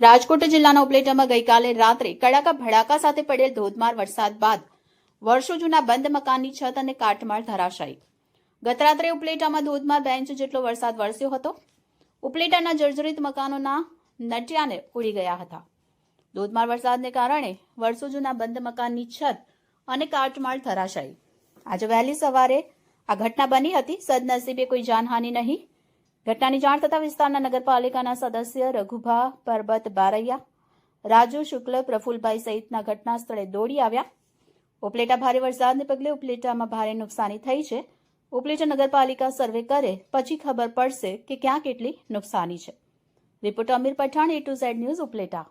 રાજકોટ જિલ્લાના ઉપલેટામાં ગઈકાલે રાત્રે કડાકા ભડાકા સાથે પડેલ ધોધમાર વરસાદ બાદ વર્ષો જૂના બંધ મકાનની છત અને કાટમાળ ધરાશાયી. ગત રાત્રે ઉપલેટામાં ધોધમાર 2 ઇંચ જેટલો વરસાદ વરસ્યો હતો. ઉપલેટાના જર્જરિત મકાનોના નટિયાને ઉડી ગયા હતા. ધોધમાર વરસાદને કારણે વર્ષો જૂના બંધ મકાનની છત અને કાટમાળ ધરાશાયી. આજે વહેલી સવારે આ ઘટના બની હતી. સદનસીબે કોઈ જાનહાનિ નહીં. ઘટનાની જાણ થતાં વિસ્તારના નગરપાલિકાના સદસ્ય રઘુભા પરબત બારૈયા, રાજુ શુક્લ, પ્રફુલભાઈ સહિતના ઘટના સ્થળે દોડી આવ્યા. ઉપલેટા ભારે વરસાદને પગલે ઉપલેટામાં ભારે નુકસાની થઈ છે. ઉપલેટા નગરપાલિકા સર્વે કરે પછી ખબર પડશે કે ક્યાં કેટલી નુકસાની છે. Reporter Amir Pathan, A to Z news, Upleta.